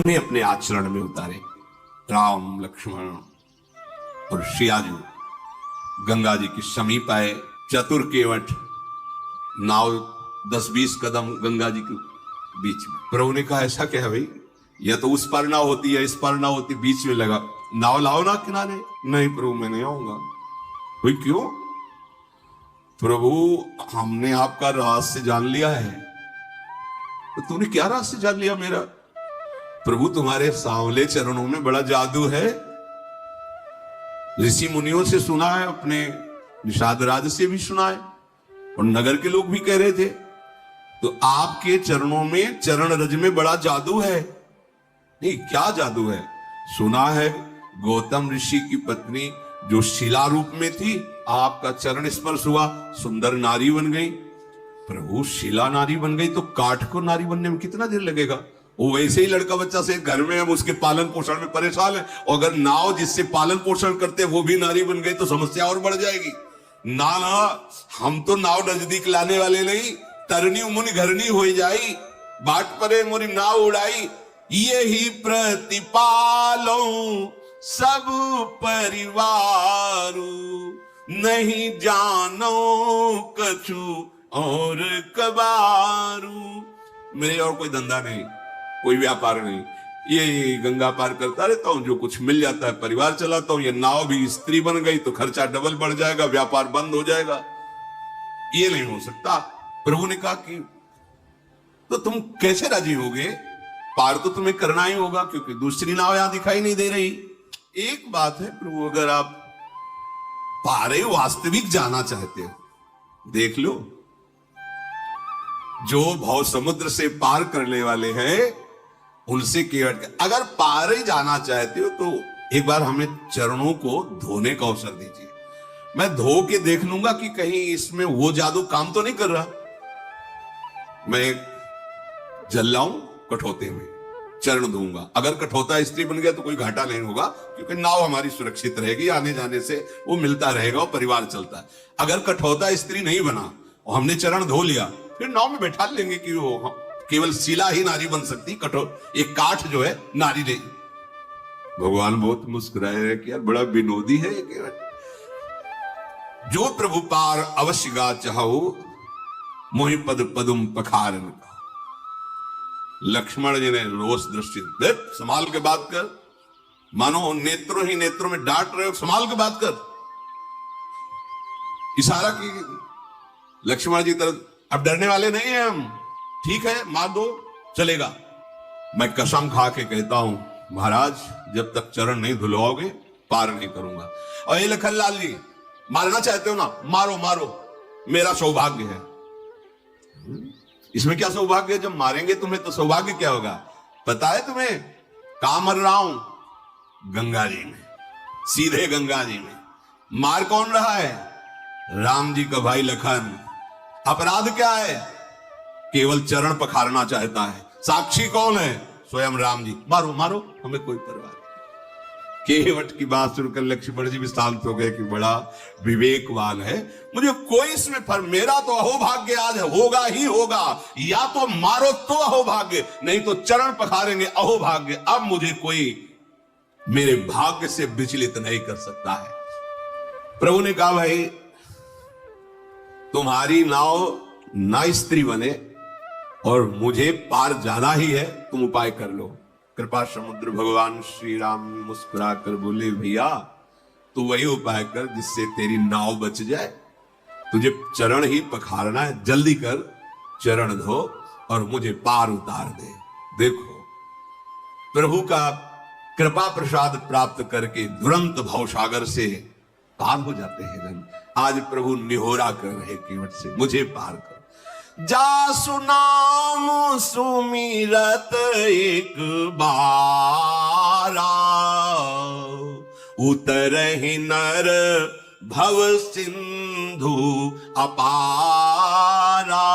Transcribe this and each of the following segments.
उन्हें अपने आचरण में उतारे। राम लक्ष्मण और श्रियाजू गंगा जी के समीप आए। चतुर केवट नाव 10-20 कदम गंगा जी के बीच में। प्रभु ने कहा ऐसा क्या है भाई, यह तो उस पार नाव होती है, इस पार नाव होती, बीच में लगा, नाव लाओ ना किनारे। नहीं प्रभु मैं नहीं आऊंगा। भाई क्यों? प्रभु हमने आपका रहस्य जान लिया है। तो तूने क्या रहस्य जान लिया मेरा? प्रभु तुम्हारे सांवले चरणों में बड़ा जादू है। ऋषि मुनियों से सुना है, अपने निषाद राज से भी सुना है, और नगर के लोग भी कह रहे थे। तो आपके चरणों में, चरण रज में बड़ा जादू है। नहीं क्या जादू है? सुना है गौतम ऋषि की पत्नी जो शिला रूप में थी, आपका चरण स्पर्श हुआ, सुंदर नारी बन गई। प्रभु शिला नारी बन गई तो काठ को नारी बनने में कितना देर लगेगा? वो वैसे ही लड़का बच्चा से घर में हम उसके पालन पोषण में परेशान है, और अगर नाव जिससे पालन पोषण करते वो भी नारी बन गई तो समस्या और बढ़ जाएगी। ना ना, हम तो नाव नजदीक लाने वाले नहीं, तरनी मुनि घरनी हो जाई, बाट परे मोरी नाव उड़ाई, यही प्रतिपालो सब परिवार, नहीं जानो कछु और कबारू। मेरे और कोई धंधा नहीं, कोई व्यापार नहीं, ये गंगा पार करता रहता हूं, जो कुछ मिल जाता है परिवार चलाता हूं। ये नाव भी स्त्री बन गई तो खर्चा डबल बढ़ जाएगा, व्यापार बंद हो जाएगा, ये नहीं हो सकता। प्रभु ने कहा कि तो तुम कैसे राजी होगे? पार तो तुम्हें करना ही होगा, क्योंकि दूसरी नाव यहां दिखाई नहीं दे रही। एक बात है प्रभु, अगर आप पारे वास्तविक जाना चाहते हो, देख लो जो भव समुद्र से पार करने वाले हैं उनसे केवट, अगर पार ही जाना चाहते हो तो एक बार हमें चरणों को धोने का अवसर दीजिए। मैं धो के देख लूंगा कि कहीं इसमें वो जादू काम तो नहीं कर रहा। मैं जल लाऊं कठौते में, चरण दूंगा, अगर कठौता स्त्री बन गया तो कोई घाटा नहीं होगा, क्योंकि नाव हमारी सुरक्षित रहेगी, आने जाने से वो मिलता रहेगा और परिवार चलता है। अगर कठौता स्त्री नहीं बना और हमने चरण धो लिया, फिर नाव में बैठा लेंगे कि वो केवल शिला ही नारी बन सकती, कठोर एक काठ जो है नारी नहीं। भगवान बहुत मुस्कुराए हैं कि यार बड़ा विनोदी है ये केवट। जो प्रभु पार अवश्य गा चाहो, मोहि पद पदुम पखारन का। लक्ष्मण जी ने रोष दृष्टि, संभाल के बात कर, मानो नेत्रों ही नेत्रों में डांट रहे हो, संभाल के बात कर। इशारा की लक्ष्मण जी तरफ, अब डरने वाले नहीं है हम, ठीक है मार दो चलेगा। मैं कसम खा के कहता हूं महाराज, जब तक चरण नहीं धुलवाओगे पार नहीं करूंगा। और ये लखनलाल जी मारना चाहते हो ना, मारो मारो, मेरा सौभाग्य है। इसमें क्या सौभाग्य है? जब मारेंगे तुम्हें तो सौभाग्य क्या होगा पता है तुम्हें? कहां मर रहा हूं? गंगा जी में, सीधे गंगा जी में। मार कौन रहा है? राम जी का भाई लखन। अपराध क्या है? केवल चरण पखारना चाहता है। साक्षी कौन है? स्वयं राम जी। मारो मारो, हमें कोई परवाह। केवट की बात सुनकर लक्ष्मण जी भी शांत हो गए कि बड़ा विवेकवान है, मुझे कोई इसमें पर, मेरा तो अहोभाग्य आज होगा ही होगा, या तो मारो तो अहोभाग्य, नहीं तो चरण पखारेंगे अहोभाग्य। अब मुझे कोई मेरे भाग्य से विचलित नहीं कर सकता है। प्रभु ने कहा भाई तुम्हारी नाव ना स्त्री बने और मुझे पार जाना ही है, तुम उपाय कर लो। कृपा समुद्र भगवान श्री राम मुस्कुरा कर बोले भैया तू वही उपाय कर जिससे तेरी नाव बच जाए। तुझे चरण ही पखारना है, जल्दी कर, चरण धो और मुझे पार उतार दे। देखो प्रभु का कृपा प्रसाद प्राप्त करके तुरंत भवसागर से पार हो जाते हैं जन। आज प्रभु निहोरा कर रहे केवट से, मुझे पार कर। जा सुनाम सुमिरत एक बारा, उतरहि नर भव सिंधु अपारा।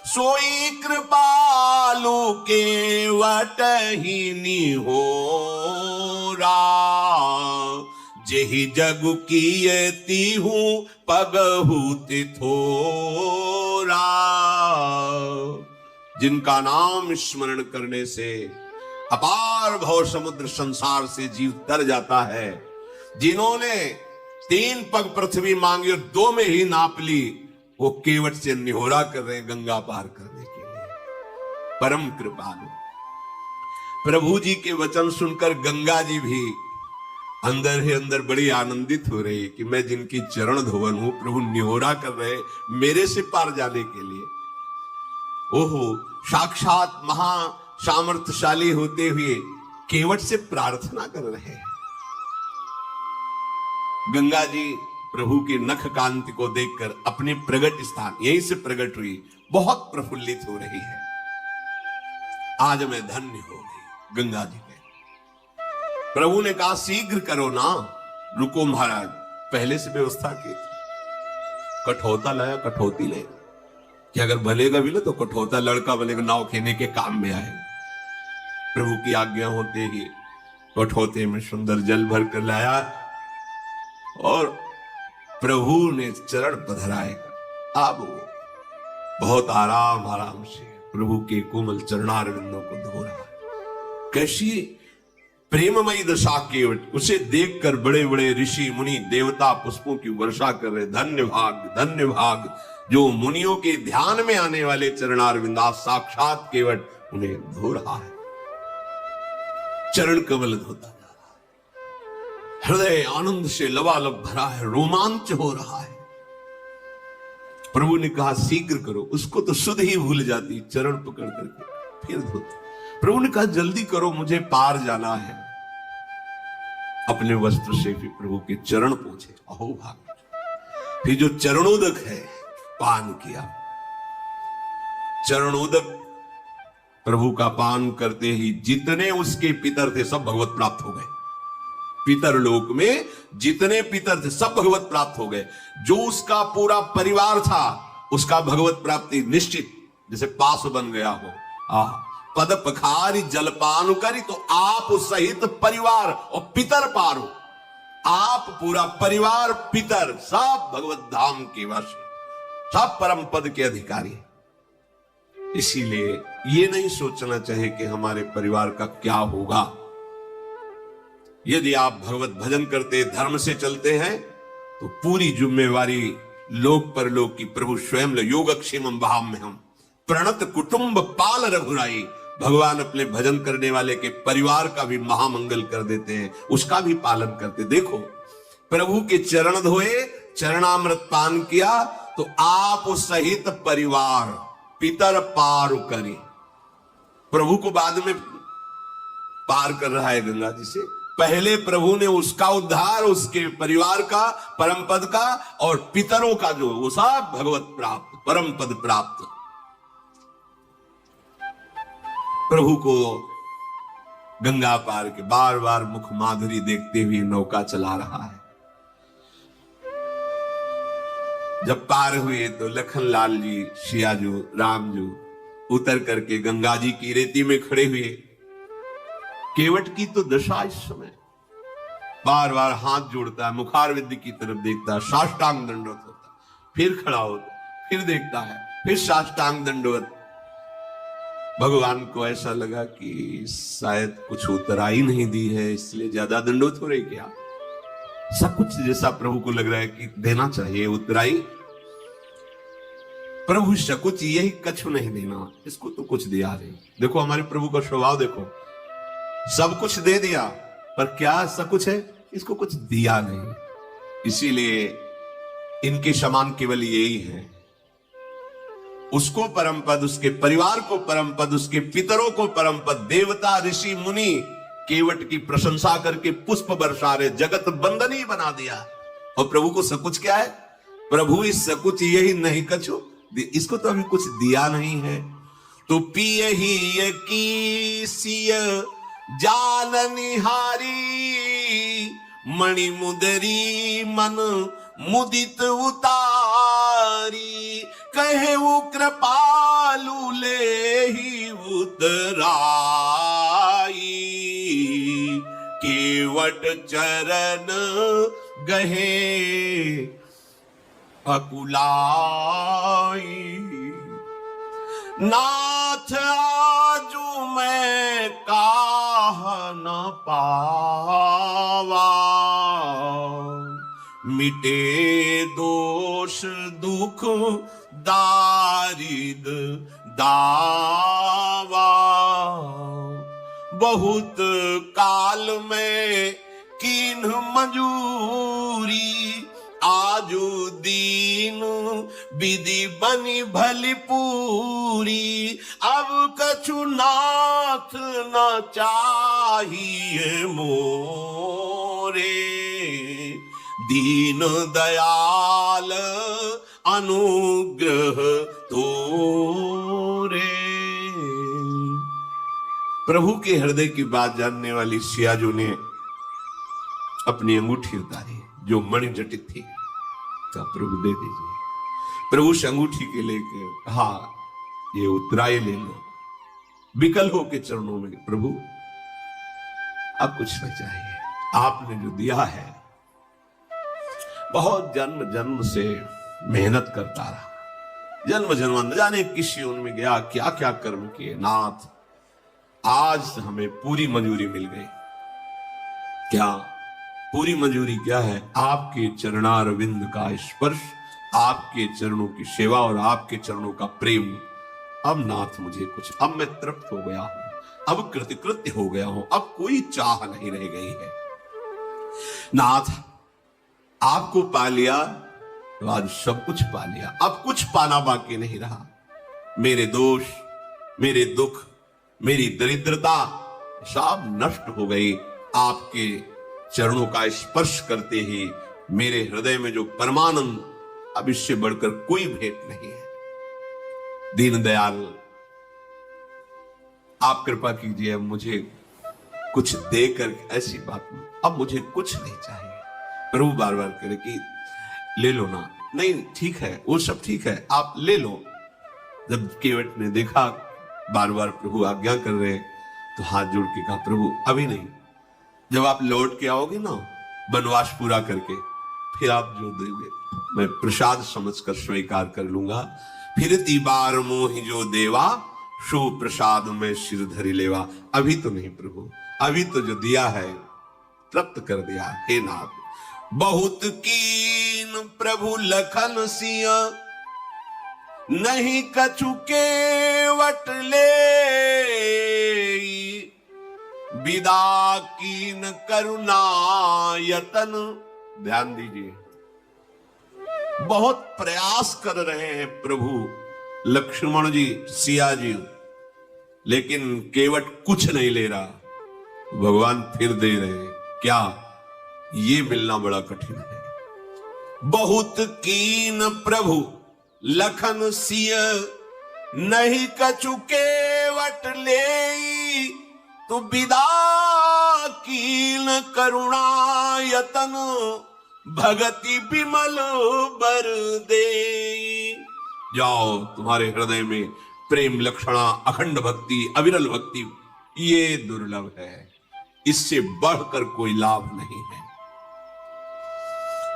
सोई कृपालु केवट ही निहोरा, जेहि जगु कीयति हूँ पगहु तिथोरा। जिनका नाम स्मरण करने से अपार भव समुद्र संसार से जीव तर जाता है, जिन्होंने 3 पग पृथ्वी मांगी और 2 में ही नाप ली, वो केवट से निहोरा कर रहे हैं गंगा पार करने के लिए। परम कृपालु प्रभु जी के वचन सुनकर गंगा जी भी अंदर ही अंदर बड़ी आनंदित हो रही कि मैं जिनकी चरण धोवन हूं, प्रभु निहोरा कर रहे मेरे से पार जाने के लिए। ओहो, साक्षात महा सामर्थ्यशाली होते हुए केवट से प्रार्थना कर रहे हैं। गंगा जी प्रभु की नख कांति को देखकर अपने प्रगट स्थान, यहीं से प्रकट हुई, बहुत प्रफुल्लित हो रही है। आज मैं धन्य हो गई गंगा जी के। प्रभु ने कहा शीघ्र करो ना, रुको महाराज, पहले से व्यवस्था की थी। कठौता लाया, कठौती ले कि अगर बनेगा भी ना तो कठौता लड़का बनेगा, नाव खेने के काम में आए। प्रभु की आज्ञा होते ही कठौते में सुंदर जल भर कर लाया और प्रभु ने चरण पधराए। अब बहुत आराम से प्रभु के कोमल चरणारविंदों को धो रहा है। कैसी प्रेममयी दशा केवट, उसे देखकर बड़े बड़े ऋषि मुनि देवता पुष्पों की वर्षा कर रहे। धन्य भाग जो मुनियों के ध्यान में आने वाले चरणारविंदा, साक्षात केवट उन्हें धो रहा है, चरण कमल धोता जा रहा है। हृदय आनंद से लबालब भरा है, रोमांच हो रहा है। प्रभु ने कहा शीघ्र करो, उसको तो सुध ही भूल जाती, चरण पकड़ करके फिर धोती। प्रभु ने कहा जल्दी करो, मुझे पार जाना है। अपने वस्त्र से भी प्रभु के चरण पोंछे, अहो भाग। फिर जो चरणोदक है पान किया। चरणोदक प्रभु का पान करते ही जितने उसके पितर थे सब भगवत प्राप्त हो गए। पितर लोक में जितने पितर थे सब भगवत प्राप्त हो गए। जो उसका पूरा परिवार था उसका भगवत प्राप्ति निश्चित, जैसे पास बन गया हो। पद पखारी जलपान करी तो आप सहित परिवार और पितर पारो। आप पूरा परिवार पितर सब भगवत धाम के वश, सब परम पद के अधिकारी। इसीलिए ये नहीं सोचना चाहिए कि हमारे परिवार का क्या होगा। यदि आप भगवत भजन करते, धर्म से चलते हैं, तो पूरी जिम्मेवारी लोक परलोक की प्रभु स्वयं ले। योगक्षेमम वहाम में हम प्रणत कुटुंब पाल रघुराई। भगवान अपने भजन करने वाले के परिवार का भी महामंगल कर देते हैं, उसका भी पालन करते। देखो प्रभु के चरण धोए, चरणामृत पान किया तो आप सहित परिवार पितर पार करें। प्रभु को बाद में पार कर रहा है गंगा जी से। पहले प्रभु ने उसका उद्धार, उसके परिवार का, परम पद का, और पितरों का जो वो सब भगवत प्राप्त, परम पद प्राप्त। प्रभु को गंगा पार के बार बार मुख माधुरी देखते हुए नौका चला रहा है। जब पार हुए तो लखनलाल जी, सियाजू, रामजू उतर करके गंगा जी की रेती में खड़े हुए। केवट की तो दशा इस समय बार बार हाथ जोड़ता है, मुखारविंद की तरफ देखता है, साष्टांग दंडवत होता, फिर खड़ा होता, फिर देखता है, फिर साष्टांग दंडवत। भगवान को ऐसा लगा कि शायद कुछ उतराई नहीं दी है, इसलिए ज्यादा दंडवत हो रही क्या। सब कुछ जैसा प्रभु को लग रहा है कि देना चाहिए उतराई। प्रभु सकुच यही कछु नहीं देना, इसको तो कुछ दिया नहीं। देखो हमारे प्रभु का स्वभाव देखो, सब कुछ दे दिया पर क्या सकुच है, इसको कुछ दिया नहीं। इसीलिए इनके समान केवल यही है। उसको परम पद, उसके परिवार को परम पद, उसके पितरों को परम पद, देवता ऋषि मुनि केवट की प्रशंसा करके पुष्प बरसा रहे, जगत बंदनी बना दिया। और प्रभु को सकुच क्या है? प्रभु इस सकुच यही नहीं कछु, इसको तो अभी कुछ दिया नहीं है। तो पिए ही की सिय जाननिहारी, मणि मुदरी मन मुदित उतारी, कहे वो कृपालु ले ही उतराई, केवट चरण गहे अकुलाई। नाथ काह न पावा, मिटे दोष दुख दारिद दावा। बहुत काल में कीन मंजूरी, आजू दीन विधि बनी भली पूरी। अब कछु नाथ न चाहिए मोरे, दीन दयाल अनुग्रह तोरे। प्रभु के हृदय की बात जानने वाली सियाजू ने अपनी अंगूठी उतारी जो मणि जटित थी, कहा प्रभु दे दीजिए। प्रभु से अंगूठी के लेकर कहा ये उतराए ले लो। विकल हो के चरणों में, प्रभु अब कुछ नहीं चाहिए, आपने जो दिया है। बहुत जन्म जन्म से मेहनत करता रहा, जन्म जन्म न जाने किस योनि में गया, क्या क्या कर्म किए। नाथ आज हमें पूरी मंजूरी मिल गई। क्या पूरी मंजूरी क्या है? आपके चरणारविंद का स्पर्श, आपके चरणों की सेवा और आपके चरणों का प्रेम। अब नाथ मुझे कुछ, अब मैं तृप्त हो गया हूं, अब कृतकृत्य हो गया हूं, अब कोई चाह नहीं रह गई है। नाथ आपको पा लिया तो आज सब कुछ पा लिया, अब कुछ पाना बाकी नहीं रहा। मेरे दोष, मेरे दुख, मेरी दरिद्रता सब नष्ट हो गई। आपके चरणों का स्पर्श करते ही मेरे हृदय में जो परमानंद, अब इससे बढ़कर कोई भेंट नहीं है। दीन दयाल आप कृपा कीजिए, अब मुझे कुछ देकर, ऐसी बात नहीं, अब मुझे कुछ नहीं चाहिए। प्रभु बार बार करे कि ले लो ना। नहीं ठीक है, वो सब ठीक है, आप ले लो। जब केवट ने देखा बार बार प्रभु आज्ञा कर रहे, तो हाथ जोड़ के कहा प्रभु अभी नहीं, जब आप लौट के आओगे ना वनवास पूरा करके, फिर आप जो देंगे मैं प्रसाद समझकर स्वीकार कर लूंगा। फिर ती बार मोहि जो देवा, शो प्रसाद में सिर धरी लेवा। अभी तो नहीं प्रभु, अभी तो जो दिया है तृप्त कर दिया। हे नाथ बहुत कीन प्रभु लखन सिंह, नहीं कछु केवट ले, विदा कीन करुणा यतन। ध्यान दीजिए, बहुत प्रयास कर रहे हैं प्रभु लक्ष्मण जी, सिया जी, लेकिन केवट कुछ नहीं ले रहा। भगवान फिर दे रहे हैं। क्या? ये मिलना बड़ा कठिन है। बहुत कीन प्रभु लखन सिय, नहीं कछु केवट ले, तो विदा कीन करुणा यतन, भगति विमल बर दे। जाओ, तुम्हारे हृदय में प्रेम लक्षणा, अखंड भक्ति, अविरल भक्ति, ये दुर्लभ है, इससे बढ़कर कोई लाभ नहीं है।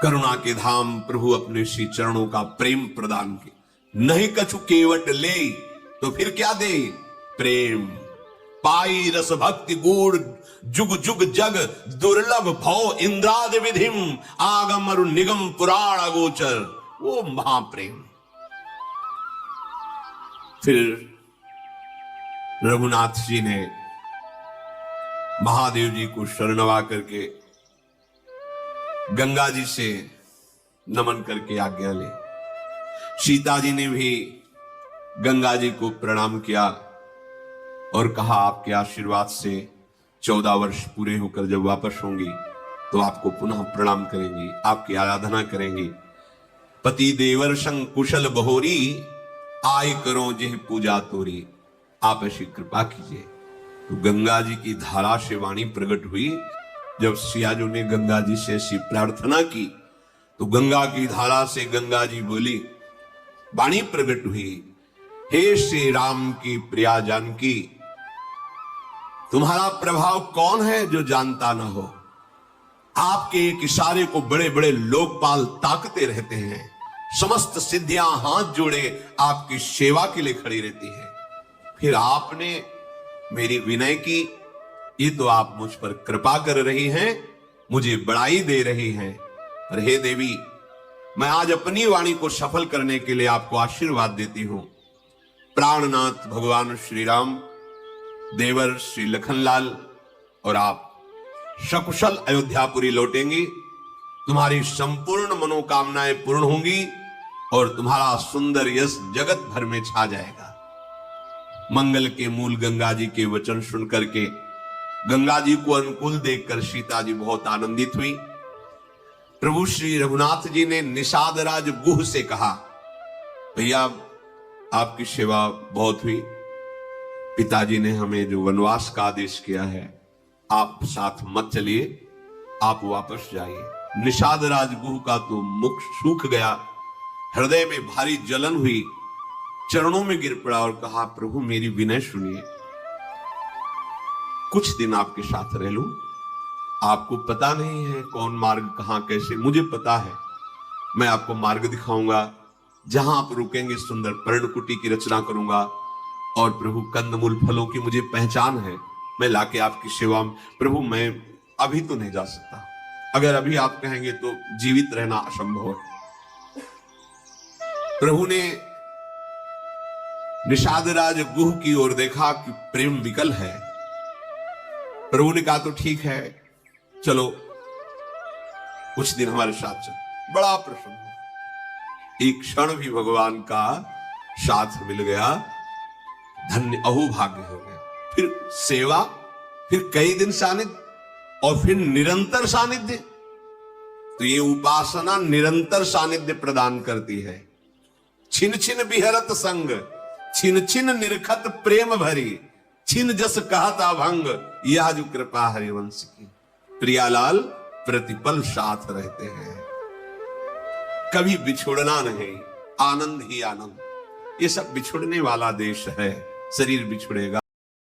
करुणा के धाम प्रभु अपने श्री चरणों का प्रेम प्रदान के, नहीं कछु केवट ले, तो फिर क्या दे? प्रेम। पाई रस भक्ति गुड़, जुग जुग जग दुर्लभ भव इंद्रादि विधिम, आगम अरु निगम पुराण अगोचर। वो महाप्रेम। फिर रघुनाथ जी ने महादेव जी को शरणवा करके गंगा जी से नमन करके आज्ञा ली। सीता जी ने भी गंगा जी को प्रणाम किया और कहा आपके आशीर्वाद से 14 वर्ष पूरे होकर जब वापस होंगी तो आपको पुनः प्रणाम करेंगी, आपकी आराधना करेंगी। पति देवर संग कुशल बहोरी, आय करो जिह पूजा तोरी। आप ऐसी कृपा कीजिए। तो गंगा जी की धारा से वाणी प्रकट हुई। जब सियाजू ने गंगा जी से ऐसी प्रार्थना की तो गंगा की धारा से गंगा जी बोली, वाणी प्रकट हुई, हे श्री राम की प्रिया जानकी, तुम्हारा प्रभाव कौन है जो जानता ना हो। आपके एक इशारे को बड़े बड़े लोकपाल ताकते रहते हैं, समस्त सिद्धियां हाथ जोड़े आपकी सेवा के लिए खड़ी रहती है। फिर आपने मेरी विनय की, ये तो आप मुझ पर कृपा कर रही हैं, मुझे बड़ाई दे रही हैं। पर हे देवी, मैं आज अपनी वाणी को सफल करने के लिए आपको आशीर्वाद देती हूं। प्राणनाथ भगवान श्री राम, देवर श्री लखनलाल और आप सकुशल अयोध्यापुरी लौटेंगी। तुम्हारी संपूर्ण मनोकामनाएं पूर्ण होंगी और तुम्हारा सुंदर यश जगत भर में छा जाएगा। मंगल के मूल गंगा जी के वचन सुन करके, गंगा जी को अनुकूल देखकर सीता जी बहुत आनंदित हुई। प्रभु श्री रघुनाथ जी ने निषाद राज गुह से कहा, भैया आपकी सेवा बहुत हुई, पिताजी ने हमें जो वनवास का आदेश किया है, आप साथ मत चलिए, आप वापस जाइए। निषाद राज गुह का तो मुख सूख गया, हृदय में भारी जलन हुई, चरणों में गिर पड़ा और कहा, प्रभु मेरी विनय सुनिए, कुछ दिन आपके साथ रह लूं। आपको पता नहीं है कौन मार्ग कहां कैसे, मुझे पता है। मैं आपको मार्ग दिखाऊंगा, जहां आप रुकेंगे सुंदर पर्णकुटी की रचना करूंगा। और प्रभु कंदमूल फलों की मुझे पहचान है, मैं लाके आपकी सेवा में। प्रभु मैं अभी तो नहीं जा सकता, अगर अभी आप कहेंगे तो जीवित रहना असंभव है। प्रभु ने निषाद राज गुह की ओर देखा कि प्रेम विकल है। प्रभु ने कहा तो ठीक है, चलो कुछ दिन हमारे साथ चलो। बड़ा प्रसन्न हो, एक क्षण भी भगवान का साथ मिल गया, धन्य अहोभाग्य हो गया। फिर सेवा, फिर कई दिन सानिध्य और फिर निरंतर सानिध्य। तो ये उपासना निरंतर सानिध्य प्रदान करती है। छिन छिन बिहरत संग, छिन छिन निरखत प्रेम भरी, छिन जस कहता भंग, यह जो कृपा हरिवंश की। प्रियालाल प्रतिपल साथ रहते हैं, कभी बिछुड़ना नहीं, आनंद ही आनंद। ये सब बिछुड़ने वाला देश है, शरीर बिछुड़ेगा।